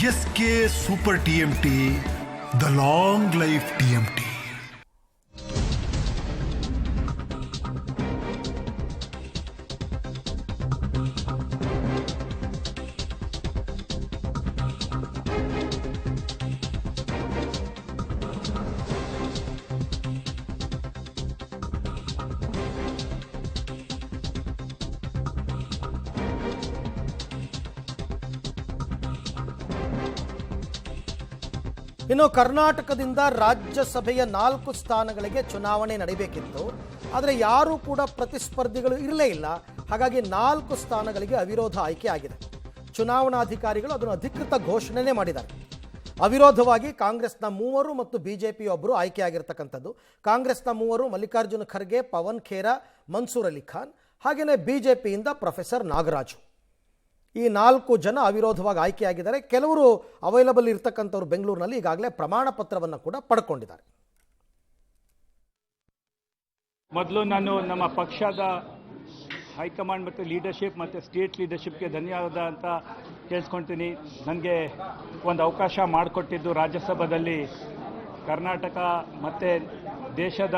S K super TMT, the long life TMT. ಇನ್ನು ಕರ್ನಾಟಕದಿಂದ ರಾಜ್ಯಸಭೆಯ 4 ಸ್ಥಾನಗಳಿಗೆ ಚುನಾವಣೆ ನಡೆಯಬೇಕಿತ್ತು. ಆದರೆ ಯಾರೂ ಕೂಡ ಪ್ರತಿಸ್ಪರ್ಧಿಗಳು ಇರಲೇ ಇಲ್ಲ. ಹಾಗಾಗಿ 4 ಸ್ಥಾನಗಳಿಗೆ ಅವಿರೋಧ ಆಯ್ಕೆ ಆಗಿದೆ. ಚುನಾವಣಾಧಿಕಾರಿಗಳು ಅದನ್ನು ಅಧಿಕೃತ ಘೋಷಣೆ ಮಾಡಿದ್ದಾರೆ. ಅವಿರೋಧವಾಗಿ ಕಾಂಗ್ರೆಸ್ನ 3 ಮತ್ತು ಬಿಜೆಪಿ ಒಬ್ಬರು ಆಯ್ಕೆಯಾಗಿರ್ತಕ್ಕಂಥದ್ದು. ಕಾಂಗ್ರೆಸ್ನ 3 ಮಲ್ಲಿಕಾರ್ಜುನ ಖರ್ಗೆ, ಪವನ್ ಖೇರಾ, ಮನ್ಸೂರ್ ಅಲಿ ಖಾನ್, ಹಾಗೆಯೇ ಬಿಜೆಪಿಯಿಂದ ಪ್ರೊಫೆಸರ್ ನಾಗರಾಜು. ಈ 4 ಜನ ಅವಿರೋಧವಾಗಿ ಆಯ್ಕೆಯಾಗಿದ್ದಾರೆ. ಕೆಲವರು ಅವೈಲಬಲ್ ಇರ್ತಕ್ಕಂಥವ್ರು ಬೆಂಗಳೂರಿನಲ್ಲಿ ಈಗಾಗಲೇ ಪ್ರಮಾಣ ಪತ್ರವನ್ನು ಕೂಡ ಪಡ್ಕೊಂಡಿದ್ದಾರೆ. ಮೊದಲು ನಾನು ನಮ್ಮ ಪಕ್ಷದ ಹೈಕಮಾಂಡ್ ಮತ್ತು ಲೀಡರ್ಶಿಪ್ ಮತ್ತು ಸ್ಟೇಟ್ ಲೀಡರ್ಶಿಪ್ಗೆ ಧನ್ಯವಾದ ಅಂತ ಕೇಳಿಸ್ಕೊಳ್ತೀನಿ. ನನಗೆ ಒಂದು ಅವಕಾಶ ಮಾಡಿಕೊಟ್ಟಿದ್ದು ರಾಜ್ಯಸಭಾದಲ್ಲಿ ಕರ್ನಾಟಕ ಮತ್ತು ದೇಶದ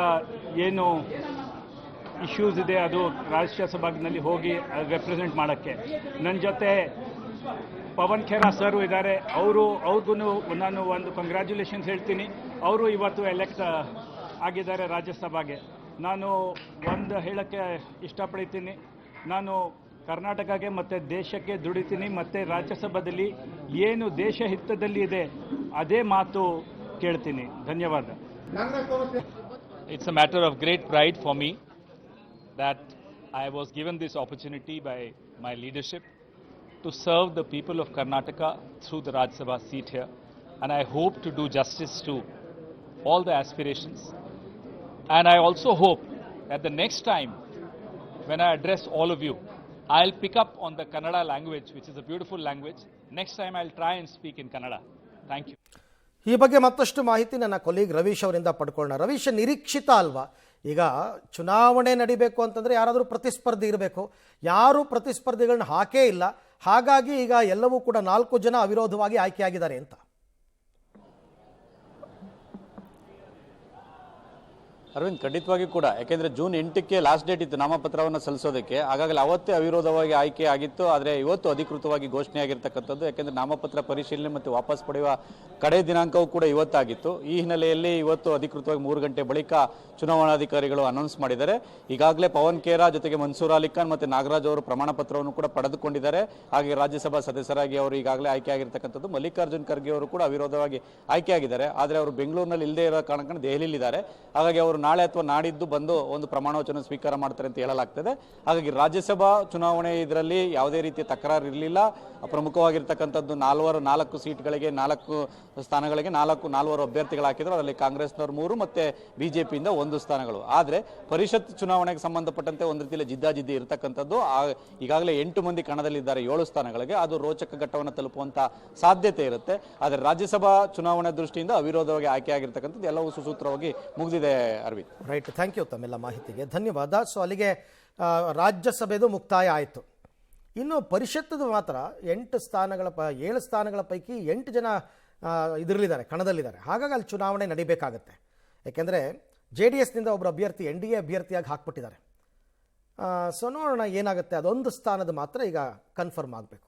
ಏನು ಇಶ್ಯೂಸ್ ಇದೆ ಅದು ರಾಜ್ಯಸಭೆಯಲ್ಲಿ ಹೋಗಿ ರೆಪ್ರೆಸೆಂಟ್ ಮಾಡೋಕ್ಕೆ. ನನ್ನ ಜೊತೆ ಪವನ್ ಖೇರಾ ಸರ್ ಇದ್ದಾರೆ. ಅವ್ರಿಗೂ ನಾನು ಒಂದು ಕಂಗ್ರ್ಯಾಚುಲೇಷನ್ಸ್ ಹೇಳ್ತೀನಿ. ಅವರು ಇವತ್ತು ಎಲೆಕ್ಟ್ ಆಗಿದ್ದಾರೆ ರಾಜ್ಯಸಭೆಗೆ. ನಾನು ಒಂದು ಹೇಳೋಕ್ಕೆ ಇಷ್ಟಪಡ್ತೀನಿ, ನಾನು ಕರ್ನಾಟಕಕ್ಕೆ ಮತ್ತು ದೇಶಕ್ಕೆ ದುಡಿತೀನಿ ಮತ್ತು ರಾಜ್ಯಸಭೆಯಲ್ಲಿ ಏನು ದೇಶ ಹಿತದಲ್ಲಿ ಇದೆ ಅದೇ ಮಾತು ಕೇಳ್ತೀನಿ. ಧನ್ಯವಾದ. It's a matter of great pride for me that I was given this opportunity by my leadership to serve the people of Karnataka through the Rajya Sabha seat here, and I hope to do justice to all the aspirations. And I also hope that the next time when I address all of you, I'll pick up on the Kannada language, which is a beautiful language. Next time I'll try and speak in Kannada. Thank you. ಈ ಬಗ್ಗೆ ಮತ್ತಷ್ಟು ಮಾಹಿತಿ ನನ್ನ colleague Ravish ಅವರಿಂದ ಪಡ್ಕೊಳ್ಳೋಣ. ರವೀಶ್, ನಿರೀಕ್ಷಿತ ಅಲ್ವಾ? ಈಗ ಚುನಾವಣೆ ನಡಿಬೇಕು ಅಂತಂದರೆ ಯಾರಾದರೂ ಪ್ರತಿಸ್ಪರ್ಧಿ ಇರಬೇಕು. ಯಾರೂ ಪ್ರತಿಸ್ಪರ್ಧಿಗಳನ್ನ ಹಾಕೇ ಇಲ್ಲ. ಹಾಗಾಗಿ ಈಗ ಎಲ್ಲವೂ ಕೂಡ 4 ಜನ ಅವಿರೋಧವಾಗಿ ಆಯ್ಕೆಯಾಗಿದ್ದಾರೆ ಅಂತ. ಅರವಿಂದ್, ಖಂಡಿತವಾಗಿ ಕೂಡ. ಯಾಕೆಂದರೆ ಜೂನ್ 8ಕ್ಕೆ ಲಾಸ್ಟ್ ಡೇಟ್ ಇತ್ತು ನಾಮಪತ್ರವನ್ನು ಸಲ್ಲಿಸೋದಕ್ಕೆ. ಹಾಗಾಗಿ ಅವತ್ತೇ ಅವಿರೋಧವಾಗಿ ಆಯ್ಕೆ ಆಗಿತ್ತು. ಆದರೆ ಇವತ್ತು ಅಧಿಕೃತವಾಗಿ ಘೋಷಣೆ ಆಗಿರ್ತಕ್ಕಂಥದ್ದು. ಯಾಕೆಂದರೆ ನಾಮಪತ್ರ ಪರಿಶೀಲನೆ ಮತ್ತು ವಾಪಸ್ ಪಡೆಯುವ ಕಡೆ ದಿನಾಂಕವೂ ಕೂಡ ಇವತ್ತಾಗಿತ್ತು. ಈ ಹಿನ್ನೆಲೆಯಲ್ಲಿ ಇವತ್ತು ಅಧಿಕೃತವಾಗಿ 3 ಗಂಟೆ ಬಳಿಕ ಚುನಾವಣಾಧಿಕಾರಿಗಳು ಅನೌನ್ಸ್ ಮಾಡಿದ್ದಾರೆ. ಈಗಾಗಲೇ ಪವನ್ ಖೇರಾ ಜೊತೆಗೆ ಮನ್ಸೂರ್ ಅಲಿ ಖಾನ್ ಮತ್ತು ನಾಗರಾಜ್ ಅವರು ಪ್ರಮಾಣ ಪತ್ರವನ್ನು ಕೂಡ ಪಡೆದುಕೊಂಡಿದ್ದಾರೆ. ಹಾಗೆ ರಾಜ್ಯಸಭಾ ಸದಸ್ಯರಾಗಿ ಅವರು ಈಗಾಗಲೇ ಆಯ್ಕೆ ಆಗಿರ್ತಕ್ಕಂಥದ್ದು. ಮಲ್ಲಿಕಾರ್ಜುನ್ ಖರ್ಗೆ ಅವರು ಕೂಡ ಅವಿರೋಧವಾಗಿ ಆಯ್ಕೆಯಾಗಿದ್ದಾರೆ. ಆದರೆ ಅವರು ಬೆಂಗಳೂರಿನಲ್ಲಿ ಇಲ್ಲದೇ ಇರೋ ಕಾರಣಕ್ಕೆ ದೆಹಲಿಯಲ್ಲಿದ್ದಾರೆ. ಹಾಗಾಗಿ ಅವರು ನಾಳೆ ಅಥವಾ ನಾಡಿದ್ದು ಬಂದು ಒಂದು ಪ್ರಮಾಣವಚನ ಸ್ವೀಕಾರ ಮಾಡ್ತಾರೆ ಅಂತ ಹೇಳಲಾಗ್ತದೆ. ಹಾಗಾಗಿ ರಾಜ್ಯಸಭಾ ಚುನಾವಣೆ ಇದರಲ್ಲಿ ಯಾವುದೇ ರೀತಿಯ ತಕರಾರು ಇರಲಿಲ್ಲ. ಪ್ರಮುಖವಾಗಿರ್ತಕ್ಕಂಥದ್ದು 4 ಸೀಟ್ಗಳಿಗೆ 4 ಸ್ಥಾನಗಳಿಗೆ 4 ಅಭ್ಯರ್ಥಿಗಳು ಹಾಕಿದ್ರು. ಅದರಲ್ಲಿ ಕಾಂಗ್ರೆಸ್ನವರು 3 ಮತ್ತೆ ಬಿಜೆಪಿಯಿಂದ 1 ಸ್ಥಾನಗಳು. ಆದರೆ ಪರಿಷತ್ ಚುನಾವಣೆಗೆ ಸಂಬಂಧಪಟ್ಟಂತೆ ಒಂದು ರೀತಿಯಲ್ಲಿ ಜಿದ್ದಾಜಿದ್ದಿ ಇರತಕ್ಕಂಥದ್ದು. ಈಗಾಗಲೇ 8 ಮಂದಿ ಕಣದಲ್ಲಿದ್ದಾರೆ 7 ಸ್ಥಾನಗಳಿಗೆ. ಅದು ರೋಚಕ ಘಟ್ಟವನ್ನು ತಲುಪುವಂತ ಸಾಧ್ಯತೆ ಇರುತ್ತೆ. ಆದರೆ ರಾಜ್ಯಸಭಾ ಚುನಾವಣೆ ದೃಷ್ಟಿಯಿಂದ ಅವಿರೋಧವಾಗಿ ಆಯ್ಕೆಯಾಗಿರ್ತಕ್ಕಂಥದ್ದು ಎಲ್ಲವೂ ಸುಸೂತ್ರವಾಗಿ ಮುಗಿದಿದೆ. ಅರವಿಂದ್, ರೈಟ್, ಥ್ಯಾಂಕ್ ಯು ತಮ್ಮೆಲ್ಲ ಮಾಹಿತಿಗೆ, ಧನ್ಯವಾದ. ಸೊ ಅಲ್ಲಿಗೆ ರಾಜ್ಯಸಭೆದು ಮುಕ್ತಾಯ ಆಯಿತು. ಇನ್ನು ಪರಿಷತ್ತದು ಮಾತ್ರ 7 ಸ್ಥಾನಗಳ ಪೈಕಿ 8 ಜನ ಇದರಲ್ಲಿದ್ದಾರೆ, ಕಣದಲ್ಲಿದ್ದಾರೆ. ಹಾಗಾಗಿ ಅಲ್ಲಿ ಚುನಾವಣೆ ನಡೀಬೇಕಾಗತ್ತೆ. ಯಾಕೆಂದರೆ JDSನಿಂದ ಒಬ್ಬರು ಅಭ್ಯರ್ಥಿ NDA ಅಭ್ಯರ್ಥಿಯಾಗಿ ಹಾಕ್ಬಿಟ್ಟಿದ್ದಾರೆ. ಸೊ ನೋಡೋಣ ಏನಾಗುತ್ತೆ. ಅದೊಂದು ಸ್ಥಾನದ ಮಾತ್ರ ಈಗ ಕನ್ಫರ್ಮ್ ಆಗಬೇಕು.